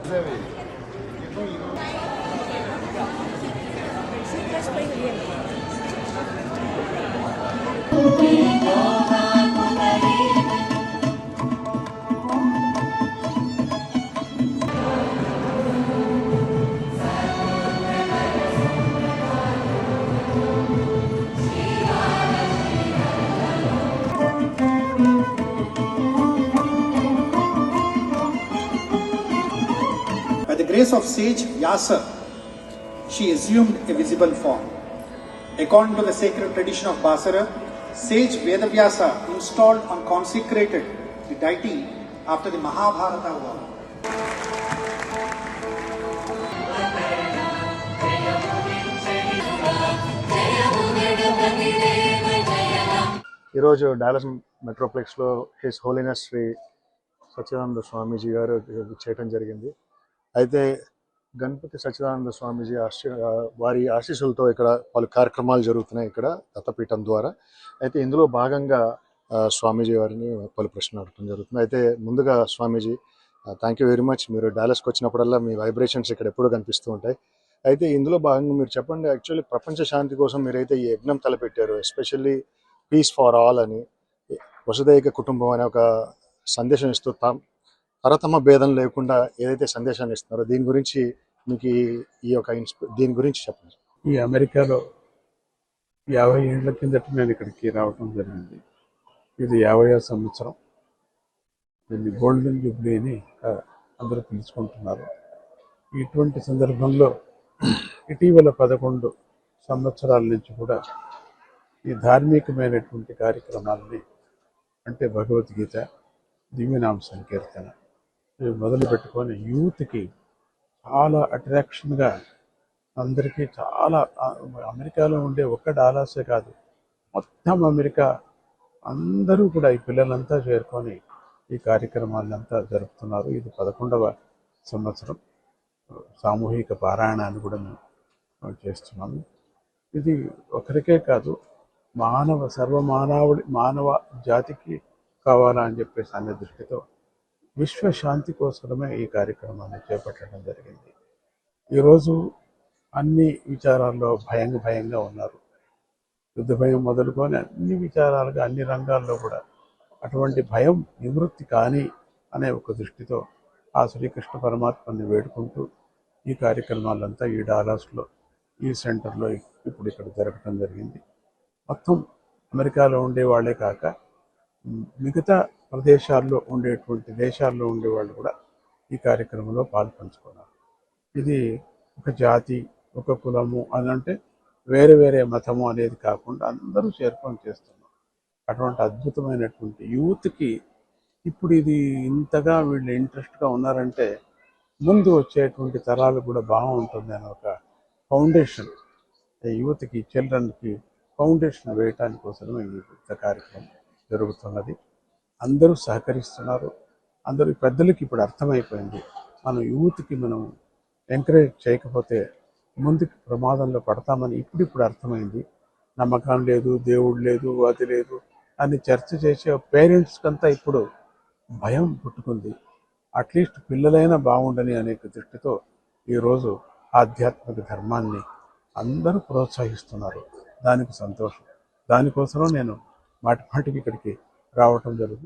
By the grace of sage Vyasa, she assumed a visible form. According to the sacred tradition of Basara, sage Vedavyasa installed and consecrated the deity after the Mahabharata war. ఈరోజు Dallas మెట్రోప్లెక్స్లో His Holiness Shri Sachchidananda Swamiji గారు చేయటం జరిగింది. అయితే గణపతి సచ్చిదానంద స్వామీజీ వారి ఆశీస్సులతో ఇక్కడ పలు కార్యక్రమాలు జరుగుతున్నాయి ఇక్కడ దత్తపీఠం ద్వారా. అయితే ఇందులో భాగంగా స్వామీజీ వారిని పలు ప్రశ్నలు అడగడం జరుగుతుంది. అయితే ముందుగా స్వామీజీ థ్యాంక్ యూ వెరీ మచ్. మీరు డాలస్కి వచ్చినప్పుడల్లా మీ వైబ్రేషన్స్ ఇక్కడ ఎప్పుడూ కనిపిస్తూ ఉంటాయి. అయితే ఇందులో భాగంగా మీరు చెప్పండి, యాక్చువల్లీ ప్రపంచ శాంతి కోసం మీరైతే ఈ యజ్ఞం తలపెట్టారు, ఎస్పెషల్లీ పీస్ ఫర్ ఆల్ అని, వసుదైక కుటుంబం అనే ఒక సందేశం ఇస్తూ తరతమ భేదం లేకుండా ఏదైతే సందేశాన్ని ఇస్తున్నారో దీని గురించి మీకు దీని గురించి చెప్పండి. ఈ అమెరికాలో 50 ఏళ్ల కిందట నేను ఇక్కడికి రావడం జరిగింది. ఇది 50వ సంవత్సరం. దీన్ని గోల్డెన్ జూబ్లీ అని అందరూ పిలుచుకుంటున్నారు. ఇటువంటి సందర్భంలో ఇటీవల 11 సంవత్సరాల నుంచి కూడా ఈ ధార్మికమైనటువంటి కార్యక్రమాలని, అంటే భగవద్గీత, దివ్యనామ సంకీర్తన ఇవి మొదలు పెట్టుకొని యూత్కి చాలా అట్రాక్షన్గా, అందరికీ చాలా, అమెరికాలో ఉండే ఒక్క డాలసే కాదు, మొత్తం అమెరికా అందరూ కూడా ఈ పిల్లలంతా చేరుకొని ఈ కార్యక్రమాలంతా జరుపుతున్నారు. ఇది 11వ సంవత్సరం. సామూహిక పారాయణాన్ని కూడా మేము చేస్తున్నాము. ఇది ఒకరికే కాదు, మానవ జాతికి కావాలా అని చెప్పేసి అనే దృష్టితో విశ్వశాంతి కోసమే ఈ కార్యక్రమాన్ని చేపట్టడం జరిగింది. ఈరోజు అన్ని విచారాల్లో భయంగా ఉన్నారు. యుద్ధ భయం మొదలుకొని అన్ని విచారాలుగా అన్ని రంగాల్లో కూడా అటువంటి భయం నివృత్తి కానీ అనే ఒక దృష్టితో ఆ శ్రీకృష్ణ పరమాత్మని వేడుకుంటూ ఈ కార్యక్రమాలంతా ఈ డాలస్లో ఈ సెంటర్లో ఇప్పుడు ఇక్కడ జరగడం జరిగింది. మొత్తం అమెరికాలో ఉండే వాళ్ళే కాక మిగతా ప్రదేశాల్లో ఉండేటువంటి దేశాల్లో ఉండేవాళ్ళు కూడా ఈ కార్యక్రమంలో పాల్పంచుకున్నారు. ఇది ఒక జాతి, ఒక కులము అని అంటే వేరే మతము అనేది కాకుండా అందరూ చేరుకొని చేస్తున్నారు. అటువంటి అద్భుతమైనటువంటి యూత్కి ఇప్పుడు ఇది ఇంతగా వీళ్ళు ఇంట్రెస్ట్గా ఉన్నారంటే ముందు వచ్చేటువంటి తరాలు కూడా బాగుంటుంది అని ఒక ఫౌండేషన్ యూత్కి, చిల్డ్రన్కి ఫౌండేషన్ వేయటానికి కోసమే ఈ కార్యక్రమం జరుగుతున్నది. అందరూ సహకరిస్తున్నారు. అందరూ పెద్దలకి ఇప్పుడు అర్థమైపోయింది, మనం యూత్కి మనం ఎంకరేజ్ చేయకపోతే ముందుకు ప్రమాదంలో పడతామని ఇప్పుడు అర్థమైంది. నమ్మకం లేదు, దేవుడు లేదు, అది లేదు అని చర్చ చేసే పేరెంట్స్కంతా ఇప్పుడు భయం పుట్టుకుంది. అట్లీస్ట్ పిల్లలైనా బాగుండని అనే దృష్టితో ఈరోజు ఆధ్యాత్మిక ధర్మాన్ని అందరూ ప్రోత్సహిస్తున్నారు. దానికి సంతోషం. దానికోసం నేను మాటిమాటికి ఇక్కడికి రావటం జరుగుతుంది.